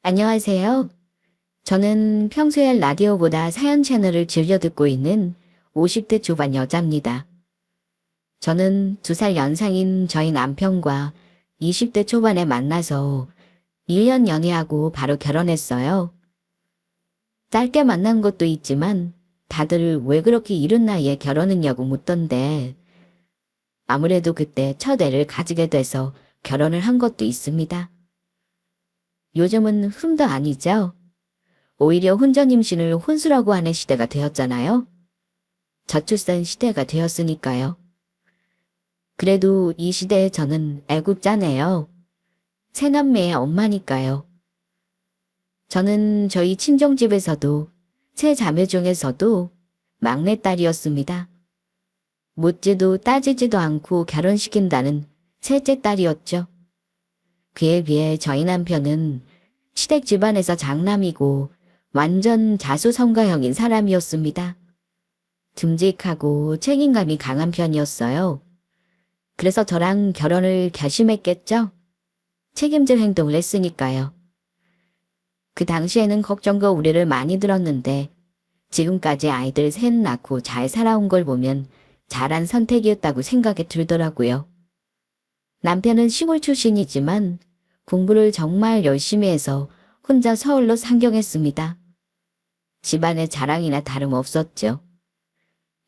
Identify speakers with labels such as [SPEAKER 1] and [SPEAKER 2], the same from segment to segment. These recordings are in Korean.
[SPEAKER 1] 안녕하세요. 저는 평소에 라디오보다 사연 채널을 즐겨 듣고 있는 50대 초반 여자입니다. 저는 2살 연상인 저희 남편과 20대 초반에 만나서 1년 연애하고 바로 결혼했어요. 짧게 만난 것도 있지만 다들 왜 그렇게 이른 나이에 결혼했냐고 묻던데 아무래도 그때 첫 애를 가지게 돼서 결혼을 한 것도 있습니다. 요즘은 흠도 아니죠. 오히려 혼전 임신을 혼수라고 하는 시대가 되었잖아요. 저출산 시대가 되었으니까요. 그래도 이 시대에 저는 애국자네요. 세 남매의 엄마니까요. 저는 저희 친정집에서도 세 자매 중에서도 막내딸이었습니다. 묻지도 따지지도 않고 결혼시킨다는 셋째 딸이었죠. 그에 비해 저희 남편은 시댁 집안에서 장남이고 완전 자수성가형인 사람이었습니다. 듬직하고 책임감이 강한 편이었어요. 그래서 저랑 결혼을 결심했겠죠? 책임질 행동을 했으니까요. 그 당시에는 걱정과 우려를 많이 들었는데 지금까지 아이들 셋 낳고 잘 살아온 걸 보면 잘한 선택이었다고 생각이 들더라고요. 남편은 시골 출신이지만 공부를 정말 열심히 해서 혼자 서울로 상경했습니다. 집안의 자랑이나 다름없었죠.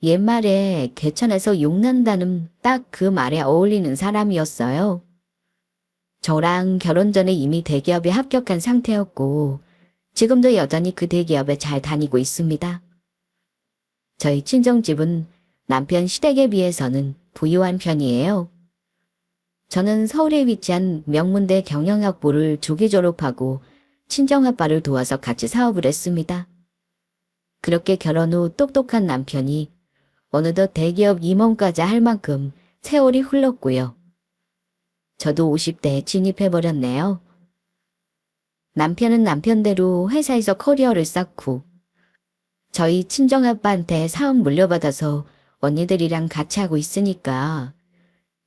[SPEAKER 1] 옛말에 개천에서 욕난다는 딱 그 말에 어울리는 사람이었어요. 저랑 결혼 전에 이미 대기업에 합격한 상태였고 지금도 여전히 그 대기업에 잘 다니고 있습니다. 저희 친정집은 남편 시댁에 비해서는 부유한 편이에요. 저는 서울에 위치한 명문대 경영학부를 조기 졸업하고 친정아빠를 도와서 같이 사업을 했습니다. 그렇게 결혼 후 똑똑한 남편이 어느덧 대기업 임원까지 할 만큼 세월이 흘렀고요. 저도 50대에 진입해버렸네요. 남편은 남편대로 회사에서 커리어를 쌓고 저희 친정아빠한테 사업 물려받아서 언니들이랑 같이 하고 있으니까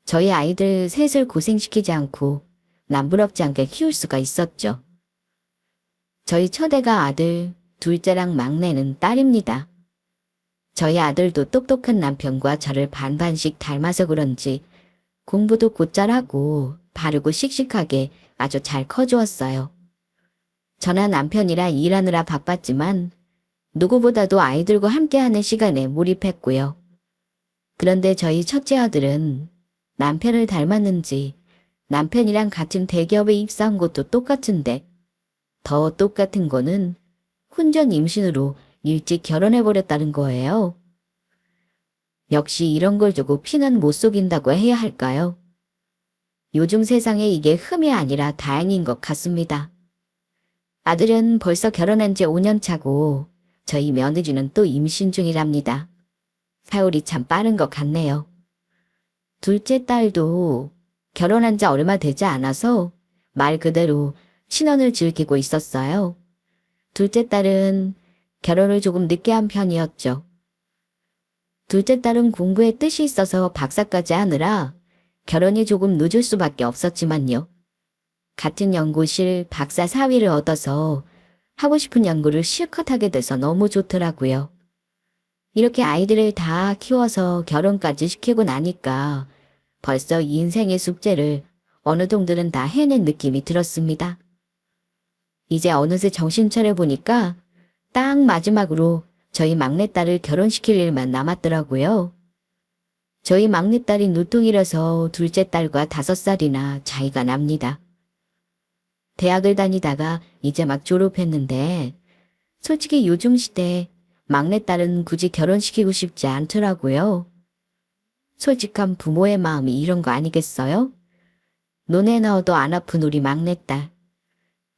[SPEAKER 1] 저희 아이들 셋을 고생시키지 않고 남부럽지 않게 키울 수가 있었죠. 저희 첫애가 아들, 둘째랑 막내는 딸입니다. 저희 아들도 똑똑한 남편과 저를 반반씩 닮아서 그런지 공부도 곧잘 하고 바르고 씩씩하게 아주 잘 커주었어요. 저나 남편이라 일하느라 바빴지만 누구보다도 아이들과 함께하는 시간에 몰입했고요. 그런데 저희 첫째 아들은 남편을 닮았는지 남편이랑 같은 대기업에 입사한 것도 똑같은데 더 똑같은 거는 혼전 임신으로 일찍 결혼해버렸다는 거예요. 역시 이런 걸 두고 피는 못 속인다고 해야 할까요? 요즘 세상에 이게 흠이 아니라 다행인 것 같습니다. 아들은 벌써 결혼한 지 5년 차고 저희 며느리는 또 임신 중이랍니다. 세월이 참 빠른 것 같네요. 둘째 딸도 결혼한 지 얼마 되지 않아서 말 그대로 신혼을 즐기고 있었어요. 둘째 딸은 결혼을 조금 늦게 한 편이었죠. 둘째 딸은 공부에 뜻이 있어서 박사까지 하느라 결혼이 조금 늦을 수밖에 없었지만요. 같은 연구실 박사 사위를 얻어서 하고 싶은 연구를 실컷 하게 돼서 너무 좋더라고요. 이렇게 아이들을 다 키워서 결혼까지 시키고 나니까 벌써 인생의 숙제를 어느 정도는 다 해낸 느낌이 들었습니다. 이제 어느새 정신 차려보니까 딱 마지막으로 저희 막내딸을 결혼시킬 일만 남았더라고요. 저희 막내딸이 누뚱이라서 둘째 딸과 5살이나 차이가 납니다. 대학을 다니다가 이제 막 졸업했는데 솔직히 요즘 시대에 막내딸은 굳이 결혼시키고 싶지 않더라고요. 솔직한 부모의 마음이 이런 거 아니겠어요? 논에 넣어도 안 아픈 우리 막내딸.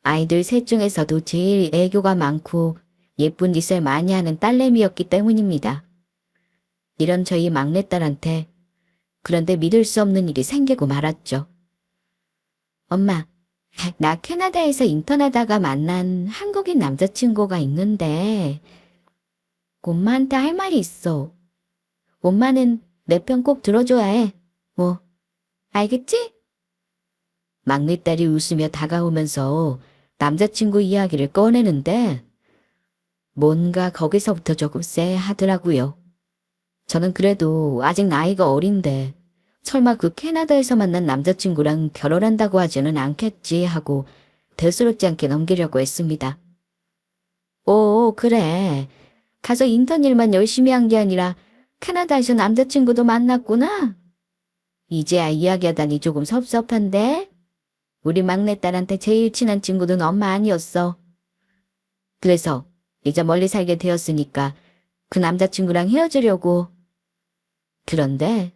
[SPEAKER 1] 아이들 셋 중에서도 제일 애교가 많고 예쁜 짓을 많이 하는 딸내미였기 때문입니다. 이런 저희 막내딸한테 그런데 믿을 수 없는 일이 생기고 말았죠. 엄마, 나 캐나다에서 인턴하다가 만난 한국인 남자친구가 있는데 엄마한테 할 말이 있어. 엄마는 내 편 꼭 들어줘야 해. 뭐, 알겠지? 막내딸이 웃으며 다가오면서 남자친구 이야기를 꺼내는데 뭔가 거기서부터 조금 쎄하더라고요. 저는 그래도 아직 나이가 어린데 설마 그 캐나다에서 만난 남자친구랑 결혼한다고 하지는 않겠지 하고 대수롭지 않게 넘기려고 했습니다. 오, 그래. 가서 인턴 일만 열심히 한 게 아니라 캐나다에서 남자친구도 만났구나. 이제야 이야기하다니 조금 섭섭한데? 우리 막내딸한테 제일 친한 친구는 엄마 아니었어. 그래서 이제 멀리 살게 되었으니까 그 남자친구랑 헤어지려고. 그런데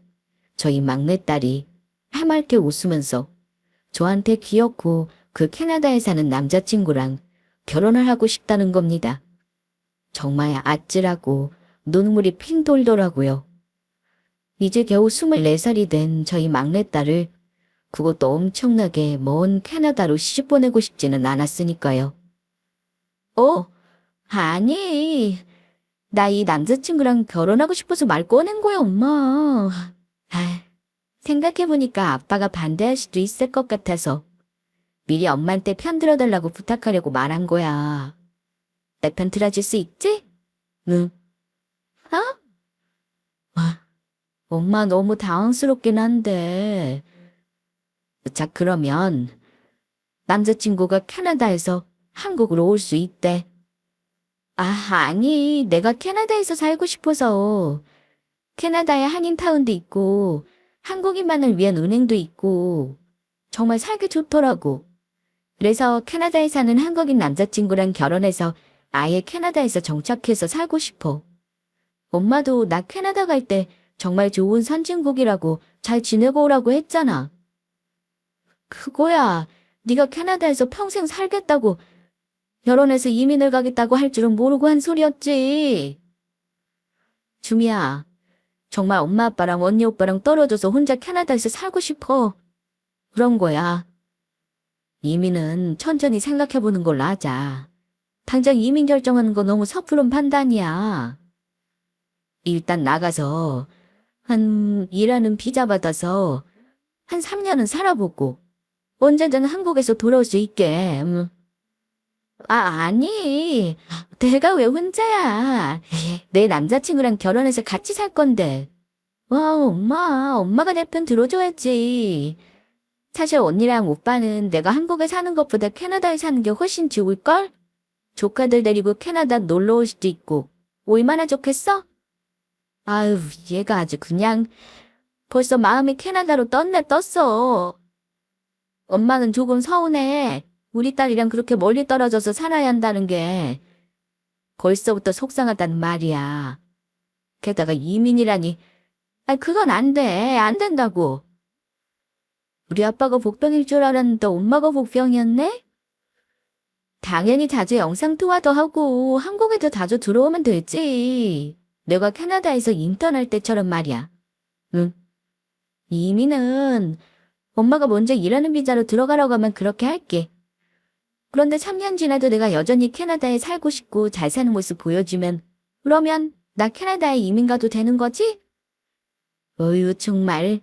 [SPEAKER 1] 저희 막내딸이 해맑게 웃으면서 저한테 귀엽고 그 캐나다에 사는 남자친구랑 결혼을 하고 싶다는 겁니다. 정말 아찔하고 눈물이 핑 돌더라고요. 이제 겨우 24살이 된 저희 막내딸을 그것도 엄청나게 먼 캐나다로 시집 보내고 싶지는 않았으니까요. 아니, 나 이 남자친구랑 결혼하고 싶어서 말 꺼낸 거야, 엄마. 생각해보니까 아빠가 반대할 수도 있을 것 같아서 미리 엄마한테 편 들어달라고 부탁하려고 말한 거야. 내 편 들어줄 수 있지? 응. 어? 엄마 너무 당황스럽긴 한데. 자, 그러면 남자친구가 캐나다에서 한국으로 올 수 있대. 아니, 내가 캐나다에서 살고 싶어서. 캐나다에 한인타운도 있고, 한국인만을 위한 은행도 있고, 정말 살기 좋더라고. 그래서 캐나다에 사는 한국인 남자친구랑 결혼해서 아예 캐나다에서 정착해서 살고 싶어. 엄마도 나 캐나다 갈 때 정말 좋은 선진국이라고 잘 지내고 오라고 했잖아. 그거야, 네가 캐나다에서 평생 살겠다고 결혼해서 이민을 가겠다고 할 줄은 모르고 한 소리였지. 주미야, 정말 엄마 아빠랑 언니 오빠랑 떨어져서 혼자 캐나다에서 살고 싶어. 그런 거야. 이민은 천천히 생각해보는 걸로 하자. 당장 이민 결정하는 거 너무 섣부른 판단이야. 일단 나가서 일하는 비자 받아서 한 3년은 살아보고 언제든 한국에서 돌아올 수 있게. 아니. 내가 왜 혼자야. 내 남자친구랑 결혼해서 같이 살 건데. 와, 엄마가 내 편 들어줘야지. 사실 언니랑 오빠는 내가 한국에 사는 것보다 캐나다에 사는 게 훨씬 좋을걸? 조카들 데리고 캐나다 놀러 올 수도 있고. 얼마나 좋겠어? 아유, 얘가 아주 그냥 벌써 마음이 캐나다로 떴어. 엄마는 조금 서운해. 우리 딸이랑 그렇게 멀리 떨어져서 살아야 한다는 게 벌써부터 속상하단 말이야. 게다가 이민이라니. 그건 안 돼. 안 된다고. 우리 아빠가 복병일 줄 알았는데 엄마가 복병이었네? 당연히 자주 영상통화도 하고 한국에도 자주 들어오면 되지. 내가 캐나다에서 인턴할 때처럼 말이야. 응. 이민은 엄마가 먼저 일하는 비자로 들어가라고 하면 그렇게 할게. 그런데 3년 지나도 내가 여전히 캐나다에 살고 싶고 잘 사는 모습 보여주면 그러면 나 캐나다에 이민 가도 되는 거지? 어휴, 정말.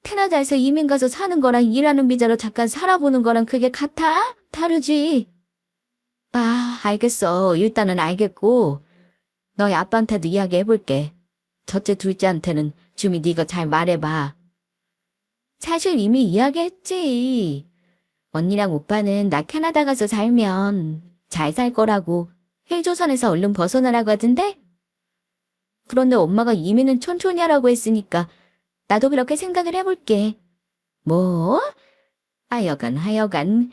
[SPEAKER 1] 캐나다에서 이민 가서 사는 거랑 일하는 비자로 잠깐 살아보는 거랑 그게 같아? 다르지? 알겠어. 일단은 알겠고 너희 아빠한테도 이야기해볼게. 첫째, 둘째한테는 주미 네가 잘 말해봐. 사실 이미 이야기했지. 언니랑 오빠는 나 캐나다 가서 살면 잘 살 거라고 헬조선에서 얼른 벗어나라고 하던데? 그런데 엄마가 이민은 천천히 하라고 했으니까 나도 그렇게 생각을 해볼게. 뭐? 하여간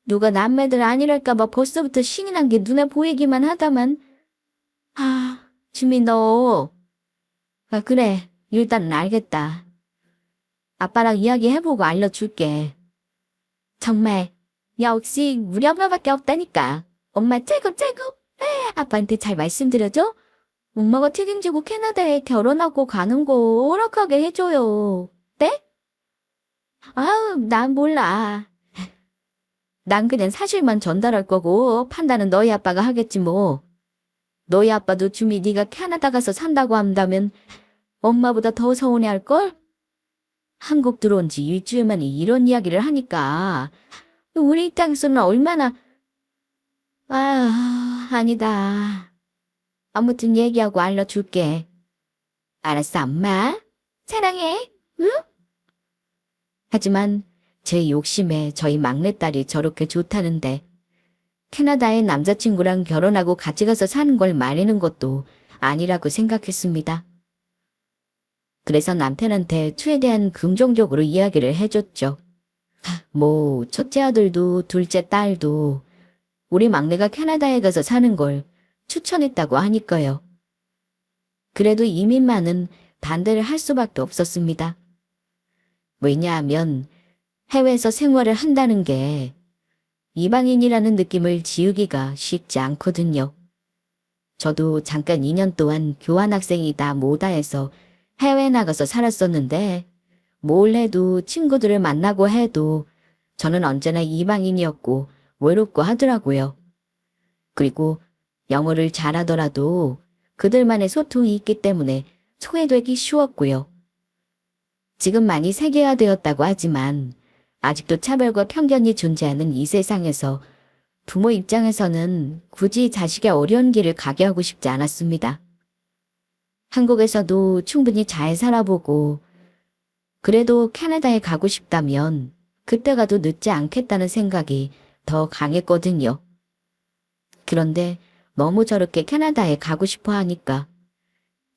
[SPEAKER 1] 누가 남매들 아니랄까봐 벌써부터 신이 난 게 눈에 보이기만 하다만. 주미 너. 그래. 일단은 알겠다. 아빠랑 이야기해보고 알려줄게. 정말 역시 우리 엄마밖에 없다니까. 엄마 최고. 아빠한테 잘 말씀드려줘. 엄마가 책임지고 캐나다에 결혼하고 가는 거 허락하게 해줘요. 네? 난 몰라. 난 그냥 사실만 전달할 거고 판단은 너희 아빠가 하겠지 뭐. 너희 아빠도 주미 네가 캐나다 가서 산다고 한다면 엄마보다 더 서운해할걸? 한국 들어온 지 일주일 만에 이런 이야기를 하니까 우리 땅수는 얼마나, 아니다. 아무튼 얘기하고 알려줄게. 알았어, 엄마. 사랑해. 응? 하지만 제 욕심에 저희 막내딸이 저렇게 좋다는데 캐나다에 남자친구랑 결혼하고 같이 가서 사는 걸 말리는 것도 아니라고 생각했습니다. 그래서 남편한테 최대한 긍정적으로 이야기를 해줬죠. 첫째 아들도 둘째 딸도 우리 막내가 캐나다에 가서 사는 걸 추천했다고 하니까요. 그래도 이민만은 반대를 할 수밖에 없었습니다. 왜냐하면 해외에서 생활을 한다는 게 이방인이라는 느낌을 지우기가 쉽지 않거든요. 저도 잠깐 2년 동안 교환학생이다 뭐다 해서 해외에 나가서 살았었는데 뭘 해도 친구들을 만나고 해도 저는 언제나 이방인이었고 외롭고 하더라고요. 그리고 영어를 잘하더라도 그들만의 소통이 있기 때문에 소외되기 쉬웠고요. 지금 많이 세계화되었다고 하지만 아직도 차별과 편견이 존재하는 이 세상에서 부모 입장에서는 굳이 자식의 어려운 길을 가게 하고 싶지 않았습니다. 한국에서도 충분히 잘 살아보고 그래도 캐나다에 가고 싶다면 그때 가도 늦지 않겠다는 생각이 더 강했거든요. 그런데 너무 저렇게 캐나다에 가고 싶어 하니까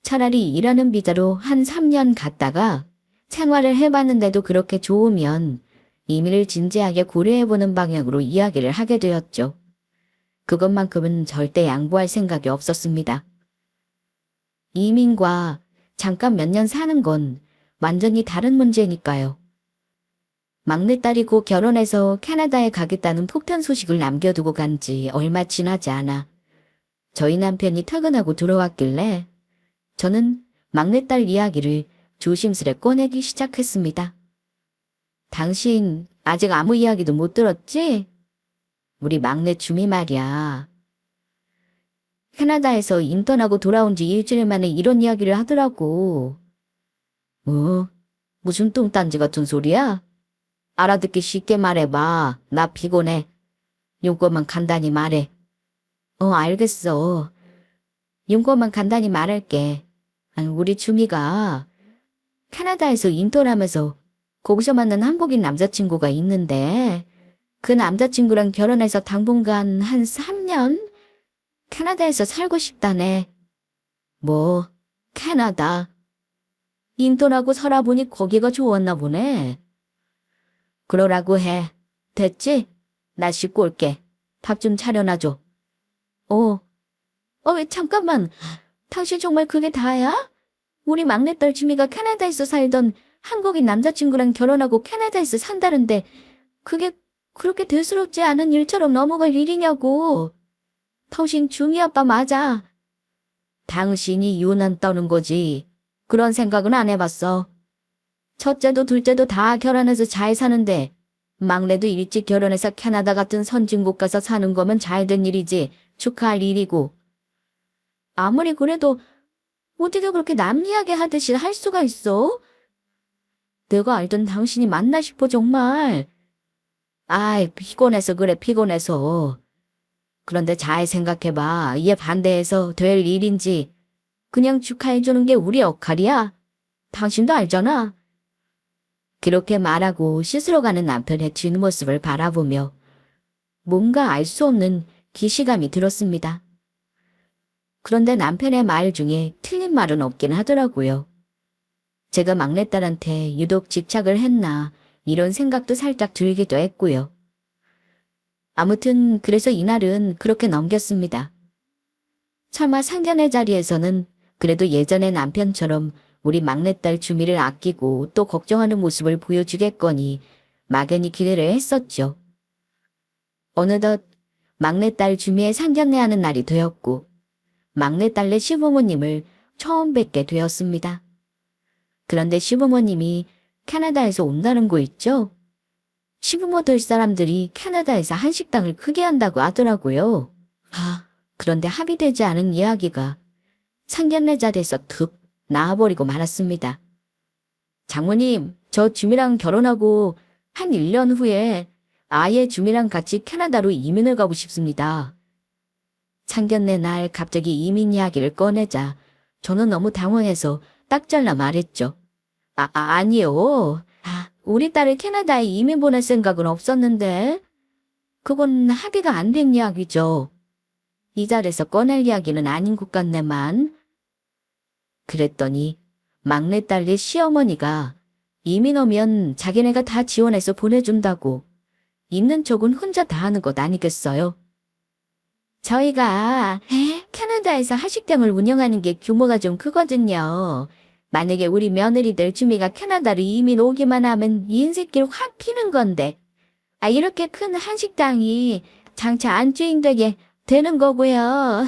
[SPEAKER 1] 차라리 일하는 비자로 한 3년 갔다가 생활을 해봤는데도 그렇게 좋으면 이민을 진지하게 고려해보는 방향으로 이야기를 하게 되었죠. 그것만큼은 절대 양보할 생각이 없었습니다. 이민과 잠깐 몇 년 사는 건 완전히 다른 문제니까요. 막내딸이 곧 결혼해서 캐나다에 가겠다는 폭탄 소식을 남겨두고 간 지 얼마 지나지 않아 저희 남편이 퇴근하고 들어왔길래 저는 막내딸 이야기를 조심스레 꺼내기 시작했습니다. 당신 아직 아무 이야기도 못 들었지? 우리 막내 주미 말이야. 캐나다에서 인턴하고 돌아온 지 일주일 만에 이런 이야기를 하더라고. 무슨 뚱딴지 같은 소리야? 알아듣기 쉽게 말해봐. 나 피곤해. 용건만 간단히 말해. 알겠어. 용건만 간단히 말할게. 우리 주미가 캐나다에서 인턴하면서 거기서 만난 한국인 남자친구가 있는데 그 남자친구랑 결혼해서 당분간 한 3년 캐나다에서 살고 싶다네. 캐나다. 인턴하고 살아보니 거기가 좋았나 보네. 그러라고 해. 됐지? 나 씻고 올게. 밥 좀 차려놔줘. 왜 잠깐만. 당신 정말 그게 다야? 우리 막내딸 주미가 캐나다에서 살던 한국인 남자친구랑 결혼하고 캐나다에서 산다는데 그게 그렇게 대수롭지 않은 일처럼 넘어갈 일이냐고. 당신 주미 아빠 맞아. 당신이 유난 떠는 거지. 그런 생각은 안 해봤어. 첫째도 둘째도 다 결혼해서 잘 사는데 막내도 일찍 결혼해서 캐나다 같은 선진국 가서 사는 거면 잘된 일이지. 축하할 일이고. 아무리 그래도 어떻게 그렇게 남 이야기 하듯이 할 수가 있어? 내가 알던 당신이 맞나 싶어 정말. 피곤해서 그래 피곤해서. 그런데 잘 생각해봐. 이에 반대해서 될 일인지 그냥 축하해주는 게 우리 역할이야. 당신도 알잖아. 그렇게 말하고 씻으러 가는 남편의 뒷모습을 바라보며 뭔가 알 수 없는 기시감이 들었습니다. 그런데 남편의 말 중에 틀린 말은 없긴 하더라고요. 제가 막내딸한테 유독 집착을 했나 이런 생각도 살짝 들기도 했고요. 아무튼 그래서 이날은 그렇게 넘겼습니다. 설마 상견례 자리에서는 그래도 예전의 남편처럼 우리 막내딸 주미를 아끼고 또 걱정하는 모습을 보여주겠거니 막연히 기대를 했었죠. 어느덧 막내딸 주미의 상견례하는 날이 되었고 막내딸네 시부모님을 처음 뵙게 되었습니다. 그런데 시부모님이 캐나다에서 온다는 거 있죠? 시부모 될 사람들이 캐나다에서 한식당을 크게 한다고 하더라고요. 그런데 합의되지 않은 이야기가 상견례 자리에서 툭 나와버리고 말았습니다. 장모님, 저 주미랑 결혼하고 한 1년 후에 아예 줌이랑 같이 캐나다로 이민을 가고 싶습니다. 상견례 날 갑자기 이민 이야기를 꺼내자 저는 너무 당황해서 딱 잘라 말했죠. 아니요. 우리 딸을 캐나다에 이민 보낼 생각은 없었는데 그건 합의가 안 된 이야기죠. 이 자리에서 꺼낼 이야기는 아닌 것 같네만. 그랬더니 막내딸의 시어머니가 이민 오면 자기네가 다 지원해서 보내준다고. 있는 척은 혼자 다 하는 것 아니겠어요? 저희가 캐나다에서 하식당을 운영하는 게 규모가 좀 크거든요. 만약에 우리 며느리들 주미가 캐나다로 이민 오기만 하면 인생길 확 피는 건데 이렇게 큰 한식당이 장차 안주인되게 되는 거고요.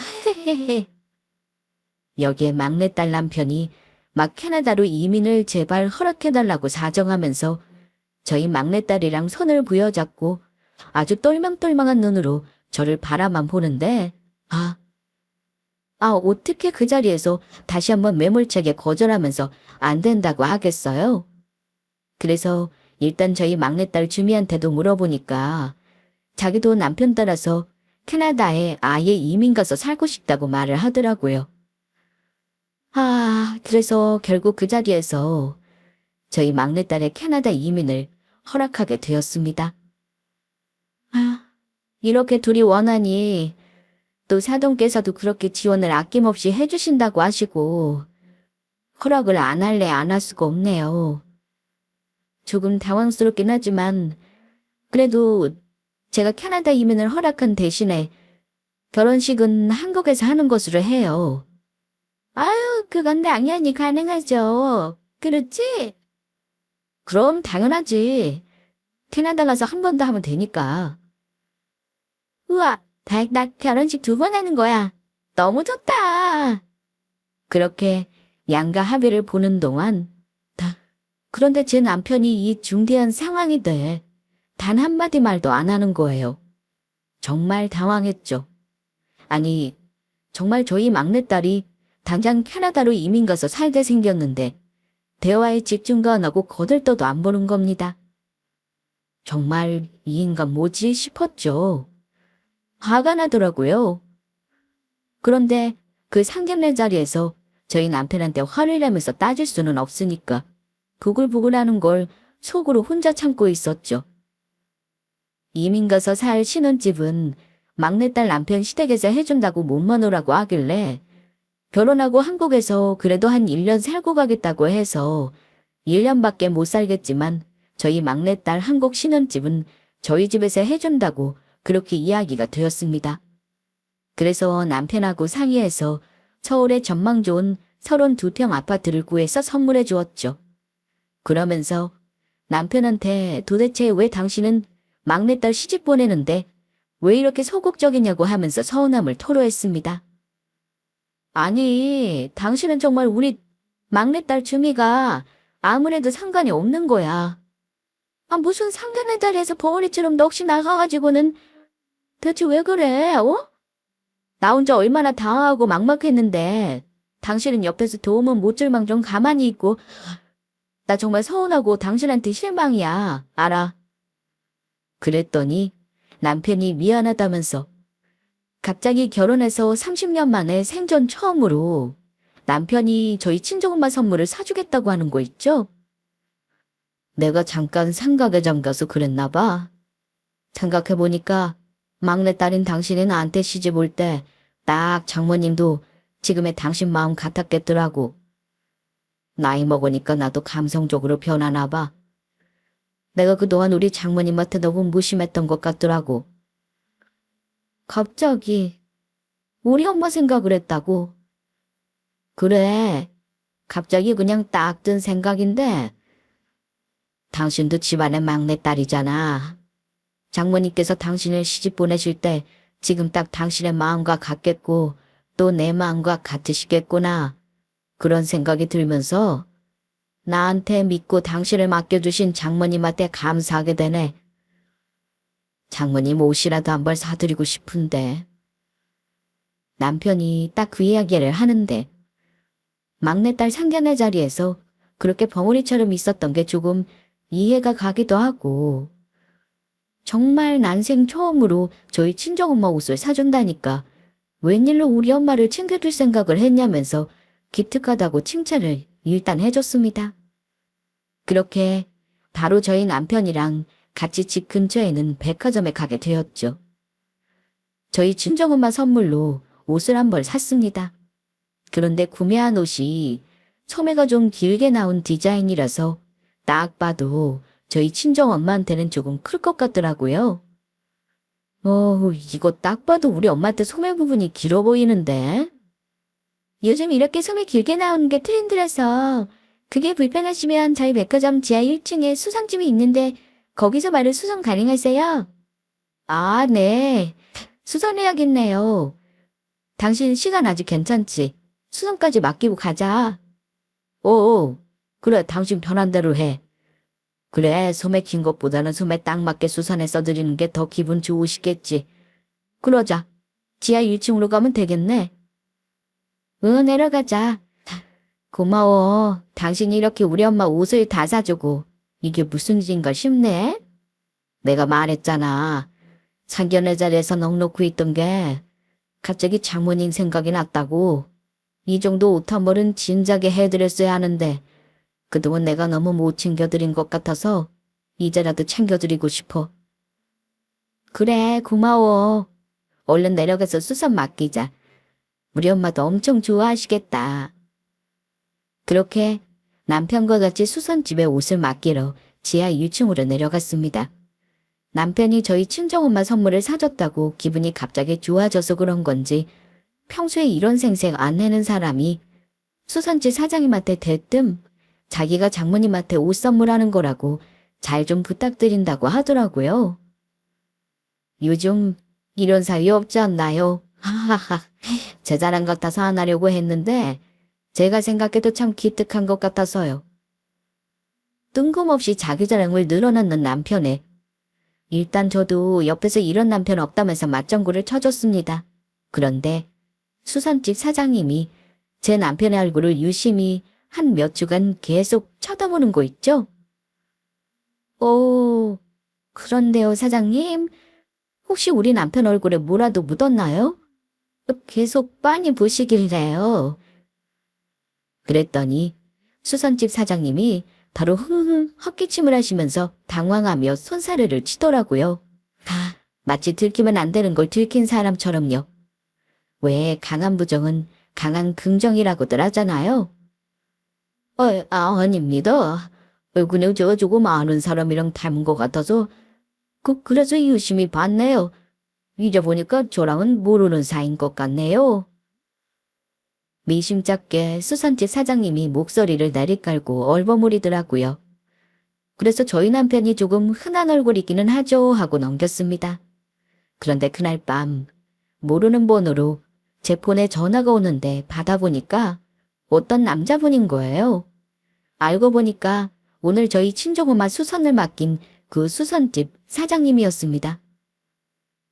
[SPEAKER 1] 여기에 막내딸 남편이 막 캐나다로 이민을 제발 허락해달라고 사정하면서 저희 막내딸이랑 손을 부여잡고 아주 똘망똘망한 눈으로 저를 바라만 보는데 어떻게 그 자리에서 다시 한번 매몰차게 거절하면서 안 된다고 하겠어요? 그래서 일단 저희 막내딸 주미한테도 물어보니까 자기도 남편 따라서 캐나다에 아예 이민 가서 살고 싶다고 말을 하더라고요. 그래서 결국 그 자리에서 저희 막내딸의 캐나다 이민을 허락하게 되었습니다. 이렇게 둘이 원하니 또 사돈께서도 그렇게 지원을 아낌없이 해주신다고 하시고 허락을 안 할래 안 할 수가 없네요. 조금 당황스럽긴 하지만 그래도 제가 캐나다 이민을 허락한 대신에 결혼식은 한국에서 하는 것으로 해요. 그건 당연히 가능하죠. 그렇지? 그럼 당연하지. 캐나다 가서 한 번 더 하면 되니까. 우와, 나 결혼식 2번 하는 거야. 너무 좋다. 그렇게 양가 합의를 보는 동안 그런데 제 남편이 이 중대한 상황이 돼 단 한마디 말도 안 하는 거예요. 정말 당황했죠. 아니, 정말 저희 막내딸이 당장 캐나다로 이민 가서 살게 생겼는데 대화에 집중도 안 하고 거들떠도 안 보는 겁니다. 정말 이 인간 뭐지 싶었죠. 화가 나더라고요. 그런데 그 상견례 자리에서 저희 남편한테 화를 내면서 따질 수는 없으니까 부글부글하는 걸 속으로 혼자 참고 있었죠. 이민 가서 살 신혼집은 막내딸 남편 시댁에서 해준다고 몸만 오라고 하길래 결혼하고 한국에서 그래도 한 1년 살고 가겠다고 해서 1년밖에 못 살겠지만 저희 막내딸 한국 신혼집은 저희 집에서 해준다고 그렇게 이야기가 되었습니다. 그래서 남편하고 상의해서 서울에 전망 좋은 32평 아파트를 구해서 선물해 주었죠. 그러면서 남편한테 도대체 왜 당신은 막내딸 시집 보내는데 왜 이렇게 소극적이냐고 하면서 서운함을 토로했습니다. 아니, 당신은 정말 우리 막내딸 주미가 아무래도 상관이 없는 거야. 무슨 상견례 자리에서 벙어리처럼 넋이 나가가지고는 대체 왜 그래, 나 혼자 얼마나 당황하고 막막했는데 당신은 옆에서 도움은 못 줄 망정 가만히 있고 나 정말 서운하고 당신한테 실망이야. 알아. 그랬더니 남편이 미안하다면서 갑자기 결혼해서 30년 만에 생전 처음으로 남편이 저희 친정엄마 선물을 사주겠다고 하는 거 있죠? 내가 잠깐 생각에 잠가서 그랬나 봐. 생각해보니까 막내딸인 당신이 나한테 시집 올 때 딱 장모님도 지금의 당신 마음 같았겠더라고. 나이 먹으니까 나도 감성적으로 변하나 봐. 내가 그동안 우리 장모님한테 너무 무심했던 것 같더라고. 갑자기 우리 엄마 생각을 했다고. 그래, 갑자기 그냥 딱 든 생각인데 당신도 집안의 막내딸이잖아. 장모님께서 당신을 시집 보내실 때 지금 딱 당신의 마음과 같겠고 또 내 마음과 같으시겠구나. 그런 생각이 들면서 나한테 믿고 당신을 맡겨주신 장모님한테 감사하게 되네. 장모님 옷이라도 한 벌 사드리고 싶은데. 남편이 딱 그 이야기를 하는데 막내딸 상견례 자리에서 그렇게 벙어리처럼 있었던 게 조금 이해가 가기도 하고 정말 난생 처음으로 저희 친정엄마 옷을 사준다니까 웬일로 우리 엄마를 챙겨줄 생각을 했냐면서 기특하다고 칭찬을 일단 해줬습니다. 그렇게 바로 저희 남편이랑 같이 집 근처에 는 백화점에 가게 되었죠. 저희 친정엄마 선물로 옷을 한 벌 샀습니다. 그런데 구매한 옷이 소매가 좀 길게 나온 디자인이라서 딱 봐도 저희 친정엄마한테는 조금 클 것 같더라고요. 이거 딱 봐도 우리 엄마한테 소매 부분이 길어 보이는데? 요즘 이렇게 소매 길게 나오는 게 트렌드라서 그게 불편하시면 저희 백화점 지하 1층에 수선집이 있는데 거기서 바로 수선 가능하세요? 아, 네. 수선해야겠네요. 당신 시간 아직 괜찮지? 수선까지 맡기고 가자. 오, 그래, 당신 편한 대로 해. 그래, 소매 긴 것보다는 소매 딱 맞게 수선해 써드리는 게 더 기분 좋으시겠지. 그러자. 지하 1층으로 가면 되겠네. 응, 내려가자. 고마워. 당신이 이렇게 우리 엄마 옷을 다 사주고 이게 무슨 일인가 싶네. 내가 말했잖아. 상견례 자리에서 넋놓고 있던 게 갑자기 장모님 생각이 났다고. 이 정도 옷 한 벌은 진작에 해드렸어야 하는데 그동안 내가 너무 못 챙겨드린 것 같아서 이제라도 챙겨드리고 싶어. 그래, 고마워. 얼른 내려가서 수선 맡기자. 우리 엄마도 엄청 좋아하시겠다. 그렇게 남편과 같이 수선집에 옷을 맡기러 지하 1층으로 내려갔습니다. 남편이 저희 친정엄마 선물을 사줬다고 기분이 갑자기 좋아져서 그런 건지 평소에 이런 생색 안 내는 사람이 수선집 사장님한테 대뜸 자기가 장모님한테 옷 선물하는 거라고 잘 좀 부탁드린다고 하더라고요. 요즘 이런 사위 없지 않나요? 하하하. 제 자랑 같아서 안 하려고 했는데 제가 생각해도 참 기특한 것 같아서요. 뜬금없이 자기 자랑을 늘어놓는 남편에 일단 저도 옆에서 이런 남편 없다면서 맞장구를 쳐줬습니다. 그런데 수선집 사장님이 제 남편의 얼굴을 유심히 한 몇 주간 계속 쳐다보는 거 있죠? 그런데요, 사장님. 혹시 우리 남편 얼굴에 뭐라도 묻었나요? 계속 빤히 보시길래요. 그랬더니 수선집 사장님이 바로 흥흥 헛기침을 하시면서 당황하며 손사래를 치더라고요. 마치 들키면 안 되는 걸 들킨 사람처럼요. 왜 강한 부정은 강한 긍정이라고들 하잖아요. 아닙니다. 그냥 제가 조금 아는 사람이랑 닮은 것 같아서 그래서 유심히 봤네요. 이제 보니까 저랑은 모르는 사이인 것 같네요. 미심쩍게 수선집 사장님이 목소리를 내리깔고 얼버무리더라고요. 그래서 저희 남편이 조금 흔한 얼굴이기는 하죠 하고 넘겼습니다. 그런데 그날 밤 모르는 번호로 제 폰에 전화가 오는데 받아보니까 어떤 남자분인 거예요. 알고 보니까 오늘 저희 친정엄마 수선을 맡긴 그 수선집 사장님이었습니다.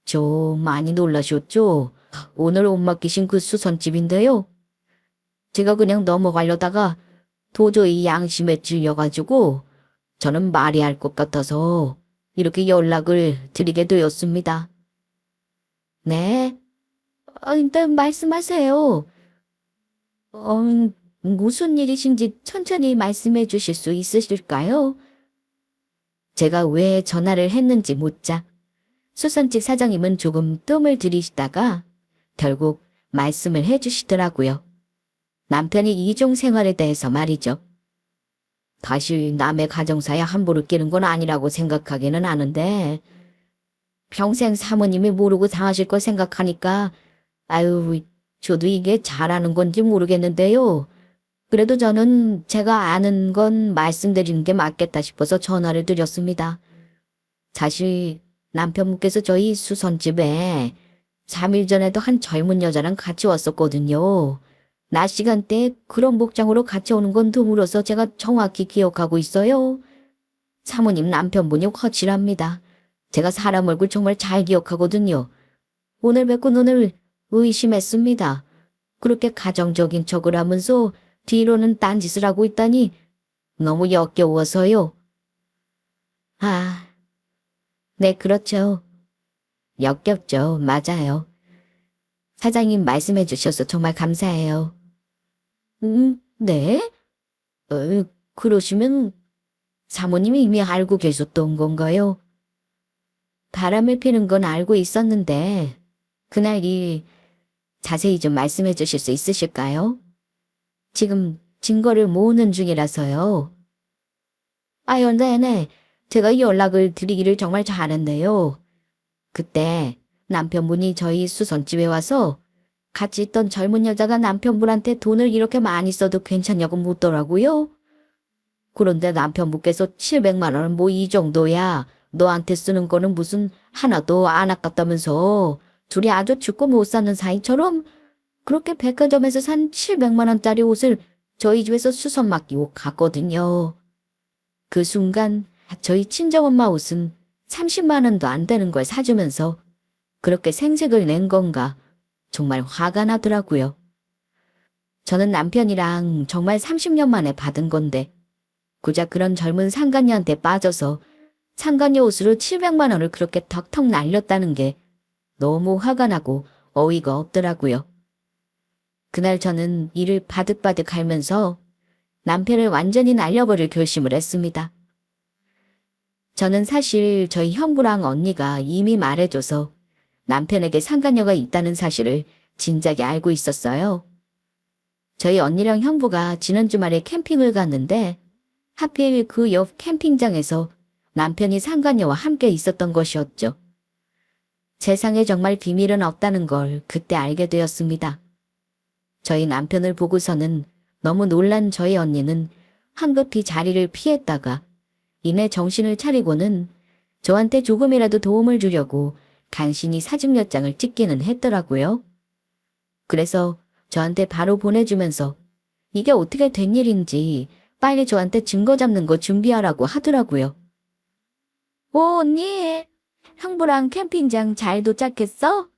[SPEAKER 1] 저 많이 놀라셨죠? 오늘 옷 맡기신 그 수선집인데요. 제가 그냥 넘어가려다가 도저히 양심에 찔려가지고 저는 말이 할 것 같아서 이렇게 연락을 드리게 되었습니다. 네? 일단 말씀하세요. 무슨 일이신지 천천히 말씀해 주실 수 있으실까요? 제가 왜 전화를 했는지 묻자 수선집 사장님은 조금 뜸을 들이시다가 결국 말씀을 해주시더라고요. 남편이 이중 생활에 대해서 말이죠. 다시 남의 가정사에 함부로 끼는 건 아니라고 생각하기는 하는데 평생 사모님이 모르고 당하실 걸 생각하니까 아유, 저도 이게 잘하는 건지 모르겠는데요. 그래도 저는 제가 아는 건 말씀드리는 게 맞겠다 싶어서 전화를 드렸습니다. 사실 남편분께서 저희 수선집에 3일 전에도 한 젊은 여자랑 같이 왔었거든요. 낮 시간대에 그런 복장으로 같이 오는 건 드물어서 제가 정확히 기억하고 있어요. 사모님 남편분이 확실합니다. 제가 사람 얼굴 정말 잘 기억하거든요. 오늘 뵙고 눈을 의심했습니다. 그렇게 가정적인 척을 하면서 뒤로는 딴짓을 하고 있다니 너무 역겨워서요. 네, 그렇죠. 역겹죠. 맞아요. 사장님 말씀해 주셔서 정말 감사해요. 네? 그러시면 사모님이 이미 알고 계셨던 건가요? 바람을 피는 건 알고 있었는데, 그날 일 자세히 좀 말씀해 주실 수 있으실까요? 지금 증거를 모으는 중이라서요. 아유, 네네. 제가 연락을 드리기를 정말 잘했네요. 그때 남편분이 저희 수선집에 와서 같이 있던 젊은 여자가 남편분한테 돈을 이렇게 많이 써도 괜찮냐고 묻더라고요. 그런데 남편분께서 700만 원 뭐 이 정도야. 너한테 쓰는 거는 무슨 하나도 안 아깝다면서 둘이 아주 죽고 못 사는 사이처럼 그렇게 백화점에서 산 700만 원짜리 옷을 저희 집에서 수선 맡기고 갔거든요. 그 순간 저희 친정엄마 옷은 30만 원도 안 되는 걸 사주면서 그렇게 생색을 낸 건가 정말 화가 나더라고요. 저는 남편이랑 정말 30년 만에 받은 건데 고작 그런 젊은 상간녀한테 빠져서 상간녀 옷으로 700만 원을 그렇게 턱턱 날렸다는 게 너무 화가 나고 어이가 없더라고요. 그날 저는 이를 바득바득 할면서 남편을 완전히 날려버릴 결심을 했습니다. 저는 사실 저희 형부랑 언니가 이미 말해줘서 남편에게 상간녀가 있다는 사실을 진작에 알고 있었어요. 저희 언니랑 형부가 지난 주말에 캠핑을 갔는데 하필 그 옆 캠핑장에서 남편이 상간녀와 함께 있었던 것이었죠. 세상에 정말 비밀은 없다는 걸 그때 알게 되었습니다. 저희 남편을 보고서는 너무 놀란 저희 언니는 황급히 자리를 피했다가 이내 정신을 차리고는 저한테 조금이라도 도움을 주려고 간신히 사진 몇 장을 찍기는 했더라고요. 그래서 저한테 바로 보내주면서 이게 어떻게 된 일인지 빨리 저한테 증거 잡는 거 준비하라고 하더라고요. 오, 언니, 형부랑 캠핑장 잘 도착했어?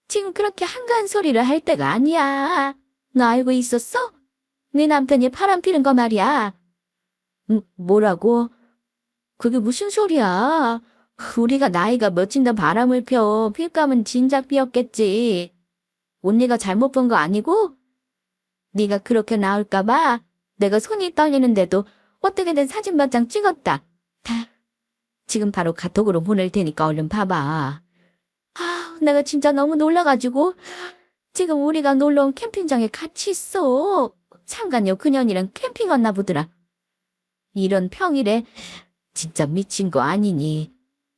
[SPEAKER 1] 지금 그렇게 한가한 소리를 할 때가 아니야. 너 알고 있었어? 네 남편이 바람 피는 거 말이야. 뭐라고? 그게 무슨 소리야? 우리가 나이가 몇인데 바람을 펴. 필감은 진작 피었겠지. 언니가 잘못 본 거 아니고? 네가 그렇게 나올까 봐 내가 손이 떨리는데도 어떻게든 사진 몇 장 찍었다. 지금 바로 카톡으로 보낼 테니까 얼른 봐봐. 내가 진짜 너무 놀라가지고 지금 우리가 놀러온 캠핑장에 같이 있어. 상간녀 그년이랑 캠핑 왔나 보더라. 이런 평일에 진짜 미친 거 아니니.